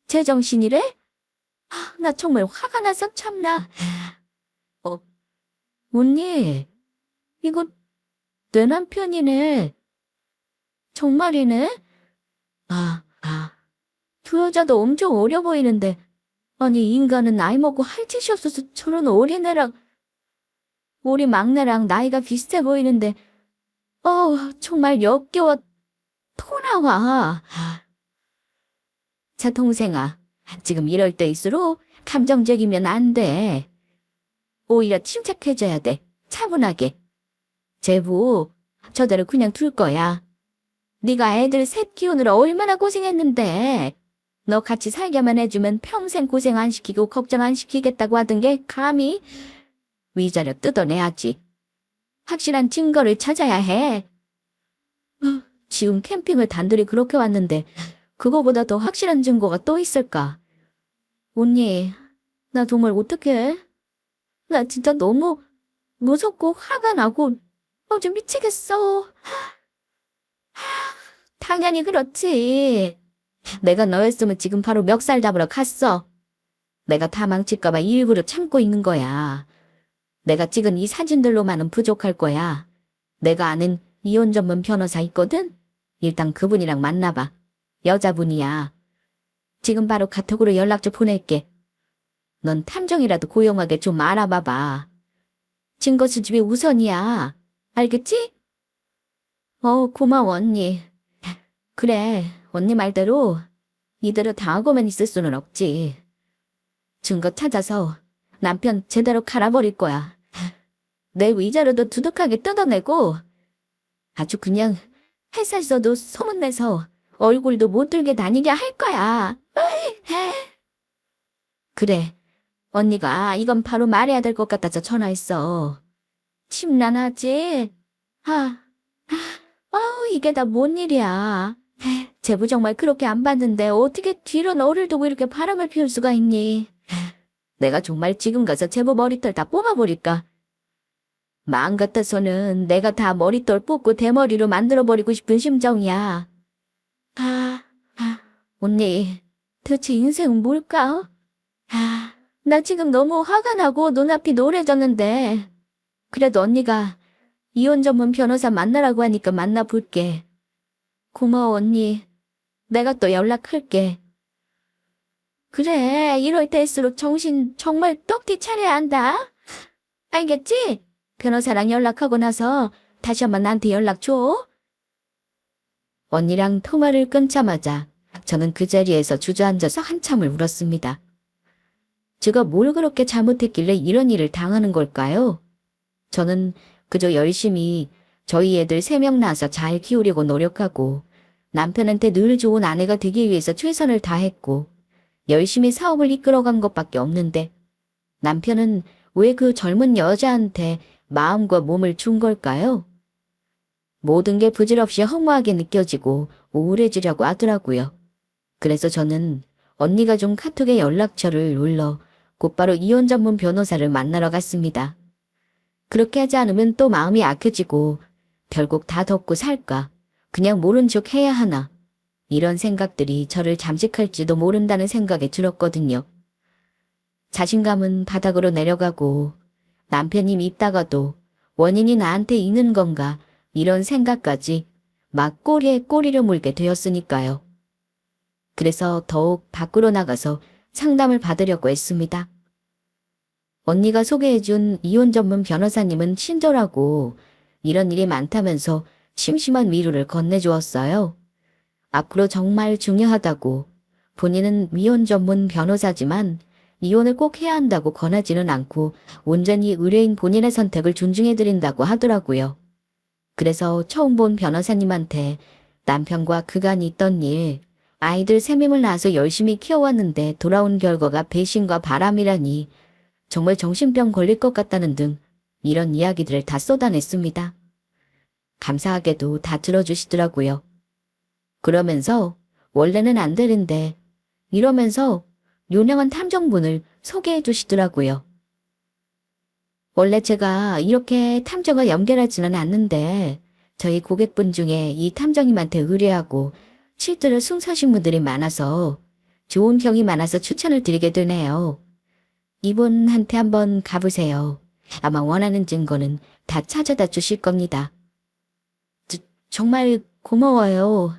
[SPEAKER 1] 제정신이래? 나 정말 화가 나서 참나. 언니, 이거 내 남편이네. 정말이네? 그 여자도 엄청 어려 보이는데 아니 인간은 나이 먹고 할 짓이 없어서 저런 어린애랑 우리 막내랑 나이가 비슷해 보이는데 정말 역겨워. 토 나와. 자 동생아, 지금 이럴 때일수록 감정적이면 안 돼. 오히려 침착해져야 돼. 차분하게. 제부 저대로 그냥 둘 거야. 네가 애들 셋 키우느라 얼마나 고생했는데. 너 같이 살게만 해주면 평생 고생 안 시키고 걱정 안 시키겠다고 하던 게 감히 위자료 뜯어내야지. 확실한 증거를 찾아야 해. 지금 캠핑을 단둘이 그렇게 왔는데 그거보다 더 확실한 증거가 또 있을까? 언니, 나 정말 어떡해? 나 진짜 너무 무섭고 화가 나고 좀 미치겠어. 당연히 그렇지. 내가 너였으면 지금 바로 멱살 잡으러 갔어. 내가 다 망칠까봐 일부러 참고 있는 거야. 내가 찍은 이 사진들로만은 부족할 거야. 내가 아는 이혼 전문 변호사 있거든? 일단 그분이랑 만나봐. 여자분이야. 지금 바로 카톡으로 연락처 보낼게. 넌 탐정이라도 고용하게 좀 알아봐봐. 증거 수집이 우선이야. 알겠지? 고마워 언니. 그래, 언니 말대로 이대로 당하고만 있을 수는 없지. 증거 찾아서 남편 제대로 갈아버릴 거야. 내 위자료도 두둑하게 뜯어내고 아주 그냥 회사에서도 소문내서 얼굴도 못 들게 다니게 할 거야. 해. 그래. 언니가 이건 바로 말해야 될 것 같아서 전화했어. 심란하지? 이게 다 뭔 일이야. 제부 정말 그렇게 안 봤는데 어떻게 뒤로 너를 두고 이렇게 바람을 피울 수가 있니? 내가 정말 지금 가서 제부 머리털 다 뽑아버릴까? 마음 같아서는 내가 다 머리털 뽑고 대머리로 만들어버리고 싶은 심정이야. 언니, 대체 인생은 뭘까? 나 지금 너무 화가 나고 눈앞이 노래졌는데. 그래도 언니가 이혼 전문 변호사 만나라고 하니까 만나볼게. 고마워, 언니. 내가 또 연락할게. 그래, 이럴 때일수록 정신 정말 똑띠 차려야 한다. 알겠지? 변호사랑 연락하고 나서 다시 한번 나한테 연락 줘. 언니랑 통화를 끊자마자 저는 그 자리에서 주저앉아서 한참을 울었습니다. 제가 뭘 그렇게 잘못했길래 이런 일을 당하는 걸까요? 저는 그저 열심히 저희 애들 3명 낳아서 잘 키우려고 노력하고 남편한테 늘 좋은 아내가 되기 위해서 최선을 다했고 열심히 사업을 이끌어간 것밖에 없는데 남편은 왜 그 젊은 여자한테 마음과 몸을 준 걸까요? 모든 게 부질없이 허무하게 느껴지고 우울해지려고 하더라고요. 그래서 저는 언니가 준 카톡의 연락처를 눌러 곧바로 이혼 전문 변호사를 만나러 갔습니다. 그렇게 하지 않으면 또 마음이 약해지고 결국 다 덮고 살까, 그냥 모른 척 해야 하나, 이런 생각들이 저를 잠식할지도 모른다는 생각이 들었거든요. 자신감은 바닥으로 내려가고 남편이 밉다가도 원인이 나한테 있는 건가 이런 생각까지 막 꼬리에 꼬리를 물게 되었으니까요. 그래서 더욱 밖으로 나가서 상담을 받으려고 했습니다. 언니가 소개해준 이혼 전문 변호사님은 친절하고 이런 일이 많다면서 심심한 위로를 건네주었어요. 앞으로 정말 중요하다고, 본인은 미혼 전문 변호사지만 이혼을 꼭 해야 한다고 권하지는 않고 온전히 의뢰인 본인의 선택을 존중해드린다고 하더라고요. 그래서 처음 본 변호사님한테 남편과 그간 있던 일, 아이들 3명을 낳아서 열심히 키워왔는데 돌아온 결과가 배신과 바람이라니 정말 정신병 걸릴 것 같다는 등 이런 이야기들을 다 쏟아냈습니다. 감사하게도 다 들어주시더라고요. 그러면서 원래는 안 되는데 이러면서 유명한 탐정분을 소개해 주시더라고요. 원래 제가 이렇게 탐정을 연결하지는 않는데 저희 고객분 중에 이 탐정님한테 의뢰하고 실제로 승소하신 분들이 많아서 좋은 평이 많아서 추천을 드리게 되네요. 이분한테 한번 가보세요. 아마 원하는 증거는 다 찾아다 주실 겁니다. 정말 고마워요.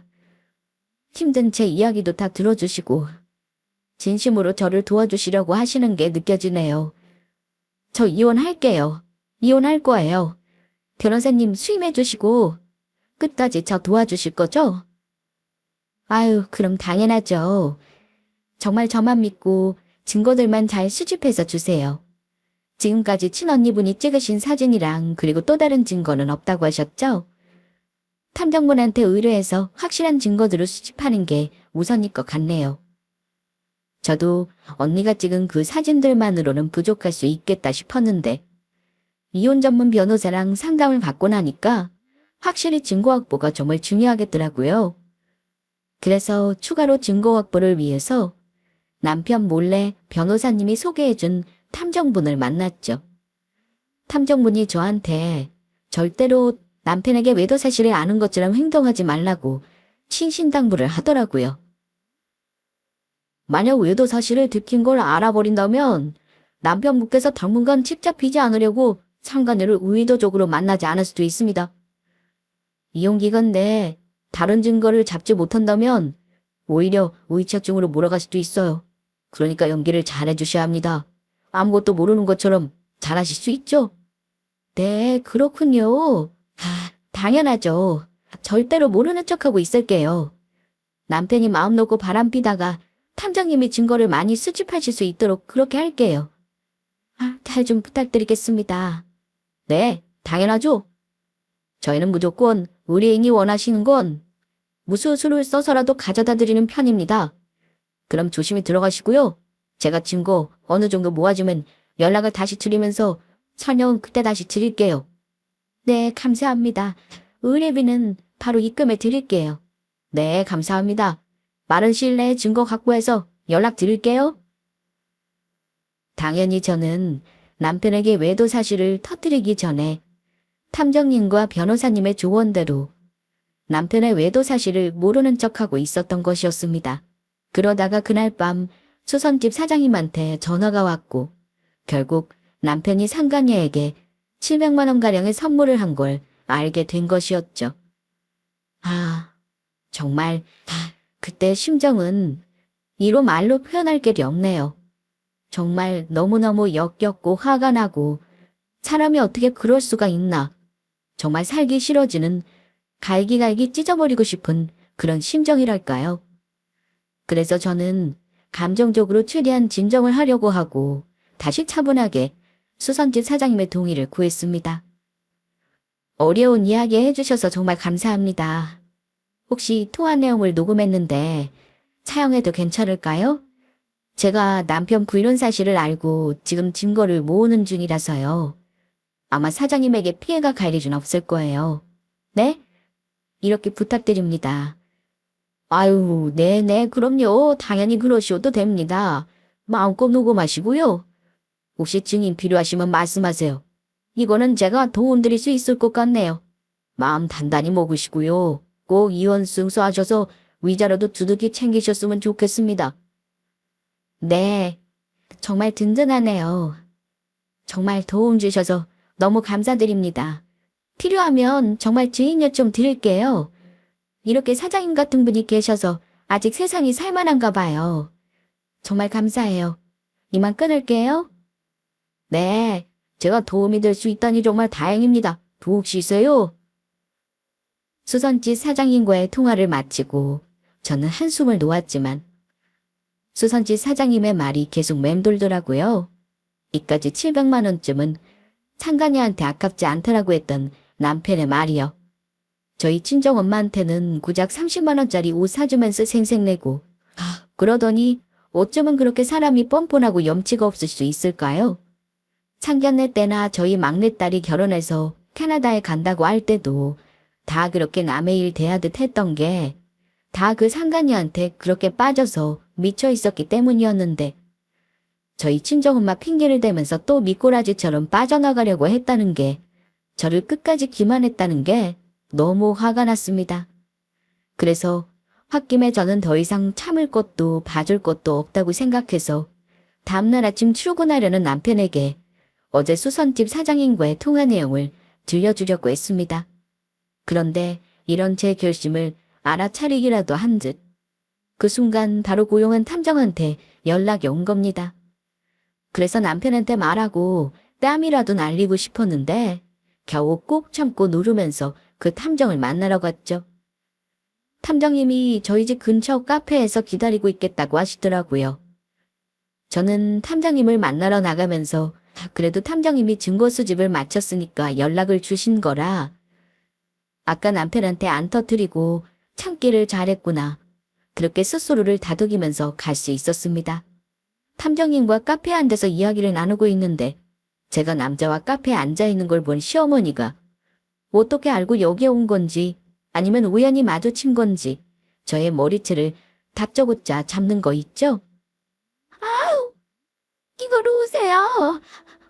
[SPEAKER 1] 힘든 제 이야기도 다 들어주시고 진심으로 저를 도와주시려고 하시는 게 느껴지네요. 저 이혼할게요. 이혼할 거예요. 변호사님 수임해 주시고 끝까지 저 도와주실 거죠? 아유, 그럼 당연하죠. 정말 저만 믿고 증거들만 잘 수집해서 주세요. 지금까지 친언니분이 찍으신 사진이랑 그리고 또 다른 증거는 없다고 하셨죠? 탐정분한테 의뢰해서 확실한 증거들을 수집하는 게 우선일 것 같네요. 저도 언니가 찍은 그 사진들만으로는 부족할 수 있겠다 싶었는데 이혼 전문 변호사랑 상담을 받고 나니까 확실히 증거 확보가 정말 중요하겠더라고요. 그래서 추가로 증거 확보를 위해서 남편 몰래 변호사님이 소개해준 탐정분을 만났죠. 탐정분이 저한테 절대로 남편에게 외도 사실을 아는 것처럼 행동하지 말라고 신신당부를 하더라고요. 만약 외도 사실을 들킨 걸 알아버린다면 남편분께서 당분간 집 잡히지 않으려고 상간녀를 의도적으로 만나지 않을 수도 있습니다. 이혼기간 내에 다른 증거를 잡지 못한다면 오히려 의처증으로 몰아갈 수도 있어요. 그러니까 연기를 잘해주셔야 합니다. 아무것도 모르는 것처럼 잘하실 수 있죠? 네, 그렇군요. 당연하죠. 절대로 모르는 척하고 있을게요. 남편이 마음 놓고 바람피다가 탐정님이 증거를 많이 수집하실 수 있도록 그렇게 할게요. 잘 좀 부탁드리겠습니다. 네, 당연하죠. 저희는 무조건 의뢰인이 원하시는 건 무수수를 써서라도 가져다 드리는 편입니다. 그럼 조심히 들어가시고요. 제가 증거 어느 정도 모아주면 연락을 다시 드리면서 설명은 그때 다시 드릴게요. 네, 감사합니다. 의뢰비는 바로 입금해 드릴게요. 네, 감사합니다. 빠른 시일 내에 증거 갖고 해서 연락 드릴게요. 당연히 저는 남편에게 외도 사실을 터뜨리기 전에 탐정님과 변호사님의 조언대로 남편의 외도 사실을 모르는 척하고 있었던 것이었습니다. 그러다가 그날 밤 수선집 사장님한테 전화가 왔고 결국 남편이 상간녀에게 700만 원가량의 선물을 한 걸 알게 된 것이었죠. 정말 그때 심정은 이로 말로 표현할 길이 없네요. 정말 너무너무 역겹고 화가 나고 사람이 어떻게 그럴 수가 있나. 정말 살기 싫어지는 갈기갈기 찢어버리고 싶은 그런 심정이랄까요. 그래서 저는 감정적으로 최대한 진정을 하려고 하고 다시 차분하게 수선집 사장님의 동의를 구했습니다. 어려운 이야기 해주셔서 정말 감사합니다. 혹시 통화 내용을 녹음했는데 사용해도 괜찮을까요? 제가 남편 불륜 사실을 알고 지금 증거를 모으는 중이라서요. 아마 사장님에게 피해가 갈 일은 없을 거예요. 네? 이렇게 부탁드립니다. 아유, 네네, 그럼요. 당연히 그러셔도 됩니다. 마음껏 녹음하시고요. 혹시 증인 필요하시면 말씀하세요. 이거는 제가 도움드릴 수 있을 것 같네요. 마음 단단히 먹으시고요. 꼭 이혼 승소하셔서 위자료도 두둑이 챙기셨으면 좋겠습니다. 네, 정말 든든하네요. 정말 도움 주셔서 너무 감사드립니다. 필요하면 정말 증인 요청 드릴게요. 이렇게 사장님 같은 분이 계셔서 아직 세상이 살만한가 봐요. 정말 감사해요. 이만 끊을게요. 네, 제가 도움이 될 수 있다니 정말 다행입니다. 푹 쉬세요. 수선집 사장님과의 통화를 마치고 저는 한숨을 놓았지만 수선집 사장님의 말이 계속 맴돌더라고요. 이까지 700만 원쯤은 상간녀한테 아깝지 않더라고 했던 남편의 말이요. 저희 친정엄마한테는 고작 30만 원짜리 옷 사주면서 생색내고 그러더니 어쩌면 그렇게 사람이 뻔뻔하고 염치가 없을 수 있을까요? 상견례 때나 저희 막내딸이 결혼해서 캐나다에 간다고 할 때도 다 그렇게 남의 일 대하듯 했던 게 다 그 상간녀한테 그렇게 빠져서 미쳐 있었기 때문이었는데 저희 친정엄마 핑계를 대면서 또 미꾸라지처럼 빠져나가려고 했다는 게 저를 끝까지 기만했다는 게 너무 화가 났습니다. 그래서 홧김에 저는 더 이상 참을 것도 봐줄 것도 없다고 생각해서 다음날 아침 출근하려는 남편에게 어제 수선집 사장님과의 통화 내용을 들려주려고 했습니다. 그런데 이런 제 결심을 알아차리기라도 한 듯 그 순간 바로 고용한 탐정한테 연락이 온 겁니다. 그래서 남편한테 말하고 땀이라도 날리고 싶었는데 겨우 꼭 참고 누르면서 그 탐정을 만나러 갔죠. 탐정님이 저희 집 근처 카페에서 기다리고 있겠다고 하시더라고요. 저는 탐정님을 만나러 나가면서 그래도 탐정님이 증거 수집을 마쳤으니까 연락을 주신 거라 아까 남편한테 안 터뜨리고 참기를 잘했구나. 그렇게 스스로를 다독이면서 갈 수 있었습니다. 탐정님과 카페에 앉아서 이야기를 나누고 있는데 제가 남자와 카페에 앉아있는 걸 본 시어머니가 어떻게 알고 여기에 온 건지 아니면 우연히 마주친 건지 저의 머리채를 다짜고짜 잡는 거 있죠? 아우, 이거 놓으세요.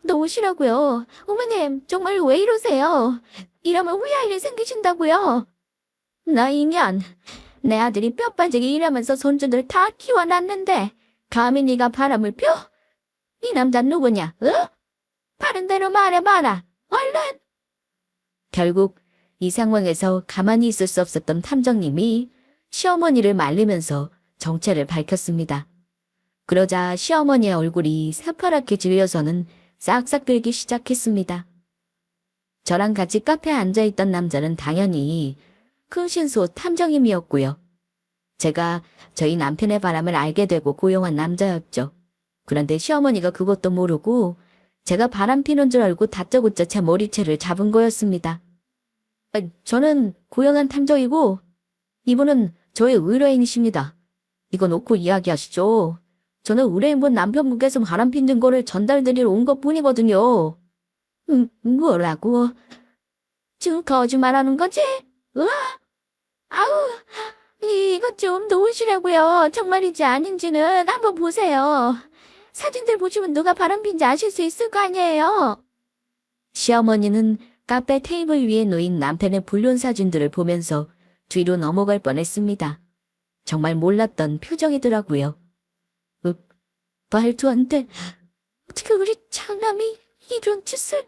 [SPEAKER 1] 놓으시라고요. 어머님, 정말 왜 이러세요? 이러면 후회할 일 생기신다고요. 나 이년 내 아들이 뼈 빠지게 일하면서 손주들 다 키워놨는데 감히 네가 바람을 펴? 이 남자 누구냐? 바른 대로 말해봐라. 얼른! 결국 이 상황에서 가만히 있을 수 없었던 탐정님이 시어머니를 말리면서 정체를 밝혔습니다. 그러자 시어머니의 얼굴이 새파랗게 질려서는 싹싹 끓기 시작했습니다. 저랑 같이 카페에 앉아있던 남자는 당연히 큰신소 탐정님이었고요. 제가 저희 남편의 바람을 알게 되고 고용한 남자였죠. 그런데 시어머니가 그것도 모르고 제가 바람 피는 줄 알고 다짜고짜 제 머리채를 잡은 거였습니다. 저는 고용한 탐정이고 이분은 저의 의뢰인이십니다. 이거 놓고 이야기하시죠. 저는 의뢰인분 남편분께서 바람 피는 거를 전달드리러 온 것뿐이거든요. 뭐라고? 지금 거짓말하는 거지? 으아! 아우! 이거 좀 놓으시라고요. 정말인지 아닌지는 한번 보세요. 사진들 보시면 누가 바람핀지 아실 수 있을 거 아니에요. 시어머니는 카페 테이블 위에 놓인 남편의 불륜 사진들을 보면서 뒤로 넘어갈 뻔했습니다. 정말 몰랐던 표정이더라고요. 말도 안 돼. 어떻게 우리 장남이 이런 짓을...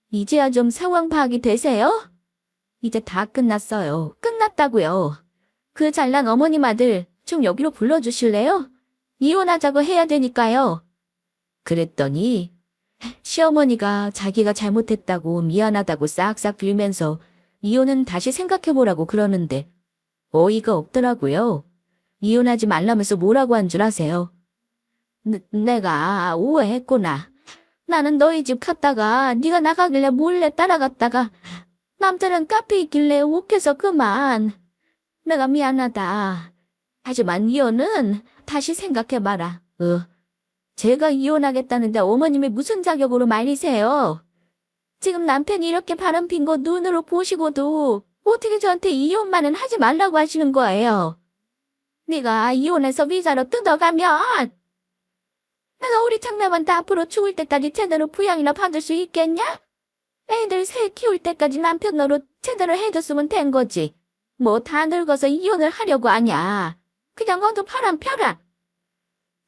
[SPEAKER 1] 이제야 좀 상황 파악이 되세요? 이제 다 끝났어요. 끝났다고요. 그 잘난 어머님 아들 좀 여기로 불러주실래요? 이혼하자고 해야 되니까요. 그랬더니 시어머니가 자기가 잘못했다고 미안하다고 싹싹 빌면서 이혼은 다시 생각해보라고 그러는데 어이가 없더라고요. 이혼하지 말라면서 뭐라고 한 줄 아세요? 내가 오해했구나. 나는 너희 집 갔다가 네가 나가길래 몰래 따라갔다가 남자랑 카페 있길래 욱해서 그만. 내가 미안하다. 하지만 이혼은 다시 생각해봐라. 제가 이혼하겠다는데 어머님이 무슨 자격으로 말이세요? 지금 남편이 이렇게 바람핀 거 눈으로 보시고도 어떻게 저한테 이혼만은 하지 말라고 하시는 거예요? 네가 이혼해서 위자료 뜯어가면 내가 우리 장남한테 앞으로 죽을 때까지 제대로 부양이나 받을 수 있겠냐? 애들 셋 키울 때까지 남편 노릇 제대로 해줬으면 된 거지. 뭐 다 늙어서 이혼을 하려고 하냐. 그냥 너도 바람 펴라.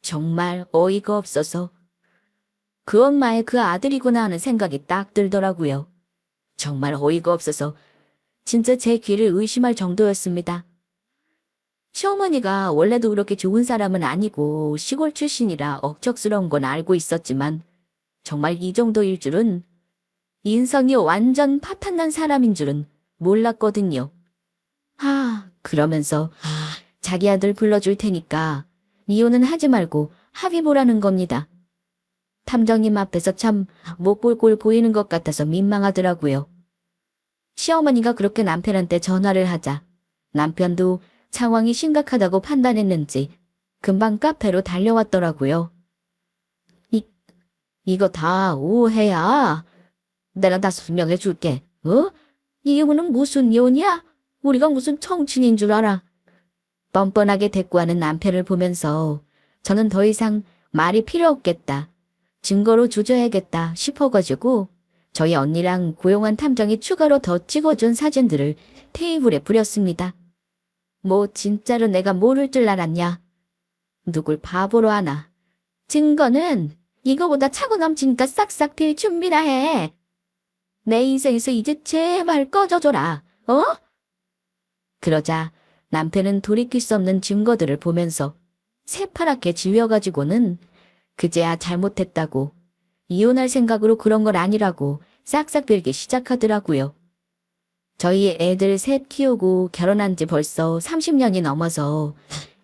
[SPEAKER 1] 정말 어이가 없어서 그 엄마의 그 아들이구나 하는 생각이 딱 들더라고요. 정말 어이가 없어서 진짜 제 귀를 의심할 정도였습니다. 시어머니가 원래도 그렇게 좋은 사람은 아니고 시골 출신이라 억척스러운 건 알고 있었지만 정말 이 정도일 줄은, 인성이 완전 파탄난 사람인 줄은 몰랐거든요. 그러면서 자기 아들 불러줄 테니까 이혼은 하지 말고 합의 보라는 겁니다. 탐정님 앞에서 참 못 볼 꼴 보이는 것 같아서 민망하더라고요. 시어머니가 그렇게 남편한테 전화를 하자 남편도 상황이 심각하다고 판단했는지 금방 카페로 달려왔더라고요. 이거 다 오해야. 내가 다 설명해 줄게. 이혼은 무슨 이혼이야? 우리가 무슨 청춘인 줄 알아? 뻔뻔하게 대꾸하는 남편을 보면서 저는 더 이상 말이 필요 없겠다, 증거로 조져야겠다 싶어가지고 저희 언니랑 고용한 탐정이 추가로 더 찍어준 사진들을 테이블에 뿌렸습니다. 뭐 진짜로 내가 모를 줄 알았냐? 누굴 바보로 하나. 증거는 이거보다 차고 넘치니까 싹싹 빌 준비나 해. 내 인생에서 이제 제발 꺼져줘라. 그러자 남편은 돌이킬 수 없는 증거들을 보면서 새파랗게 질려가지고는 그제야 잘못했다고, 이혼할 생각으로 그런 건 아니라고 싹싹 빌기 시작하더라고요. 저희 애들 셋 키우고 결혼한 지 벌써 30년이 넘어서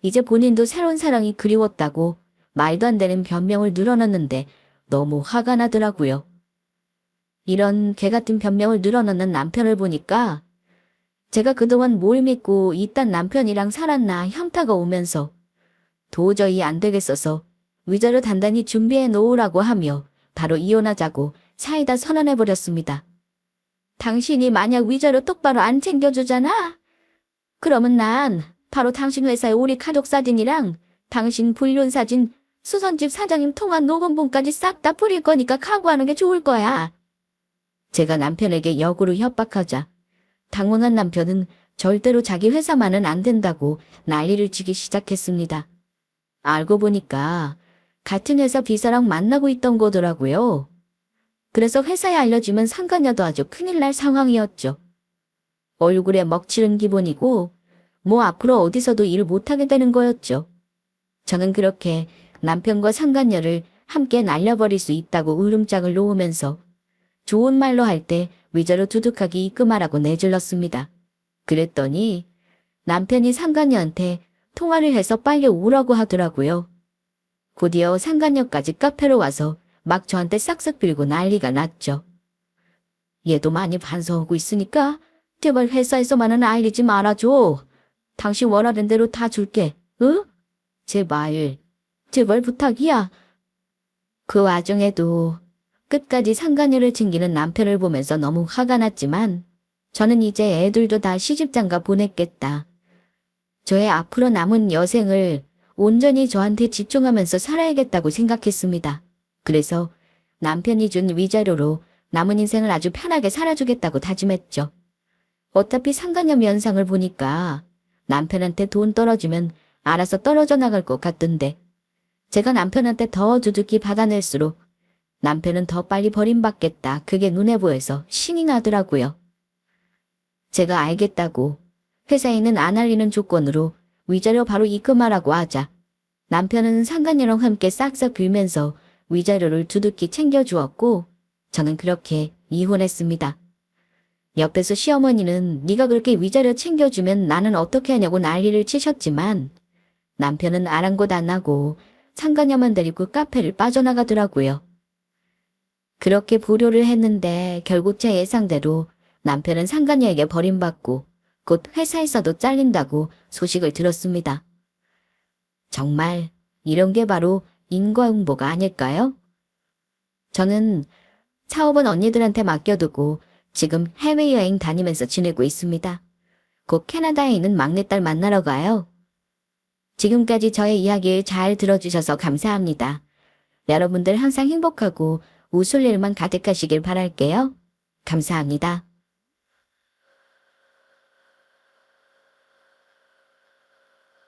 [SPEAKER 1] 이제 본인도 새로운 사랑이 그리웠다고 말도 안 되는 변명을 늘어놓는데 너무 화가 나더라고요. 이런 개 같은 변명을 늘어놓는 남편을 보니까 제가 그동안 뭘 믿고 이딴 남편이랑 살았나 현타가 오면서 도저히 안 되겠어서 위자료 단단히 준비해 놓으라고 하며 바로 이혼하자고 사이다 선언해버렸습니다. 당신이 만약 위자료 똑바로 안 챙겨주잖아? 그러면 난 바로 당신 회사에 우리 가족 사진이랑 당신 불륜 사진, 수선집 사장님 통화 녹음본까지 싹 다 뿌릴 거니까 각오하는 게 좋을 거야. 제가 남편에게 역으로 협박하자 당황한 남편은 절대로 자기 회사만은 안 된다고 난리를 치기 시작했습니다. 알고 보니까 같은 회사 비서랑 만나고 있던 거더라고요. 그래서 회사에 알려지면 상간녀도 아주 큰일 날 상황이었죠. 얼굴에 먹칠은 기본이고 뭐 앞으로 어디서도 일을 못하게 되는 거였죠. 저는 그렇게 남편과 상간녀를 함께 날려버릴 수 있다고 울음장을 놓으면서 좋은 말로 할 때 위자료 두둑하게 입금하라고 내질렀습니다. 그랬더니 남편이 상간녀한테 통화를 해서 빨리 오라고 하더라고요. 곧이어 상간녀까지 카페로 와서 막 저한테 싹싹 빌고 난리가 났죠. 얘도 많이 반성하고 있으니까 제발 회사에서만은 알리지 말아줘. 당신 원하는 대로 다 줄게. 응? 제발. 제발 부탁이야. 그 와중에도 끝까지 상간녀를 챙기는 남편을 보면서 너무 화가 났지만 저는 이제 애들도 다 시집장가 보냈겠다. 저의 앞으로 남은 여생을 온전히 저한테 집중하면서 살아야겠다고 생각했습니다. 그래서 남편이 준 위자료로 남은 인생을 아주 편하게 살아주겠다고 다짐했죠. 어차피 상간녀 면상을 보니까 남편한테 돈 떨어지면 알아서 떨어져 나갈 것 같던데 제가 남편한테 더 두둑히 받아낼수록 남편은 더 빨리 버림받겠다. 그게 눈에 보여서 신이 나더라고요. 제가 알겠다고 회사에는 안 알리는 조건으로 위자료 바로 입금하라고 하자 남편은 상간녀랑 함께 싹싹 빌면서 위자료를 두둑히 챙겨주었고 저는 그렇게 이혼했습니다. 옆에서 시어머니는 네가 그렇게 위자료 챙겨주면 나는 어떻게 하냐고 난리를 치셨지만 남편은 아랑곳 안 하고 상간녀만 데리고 카페를 빠져나가더라고요. 그렇게 불효를 했는데 결국 제 예상대로 남편은 상간녀에게 버림받고 곧 회사에서도 잘린다고 소식을 들었습니다. 정말 이런 게 바로 인과응보가 아닐까요? 저는 사업은 언니들한테 맡겨두고 지금 해외여행 다니면서 지내고 있습니다. 곧 캐나다에 있는 막내딸 만나러 가요. 지금까지 저의 이야기를 잘 들어주셔서 감사합니다. 여러분들 항상 행복하고 웃을 일만 가득하시길 바랄게요. 감사합니다.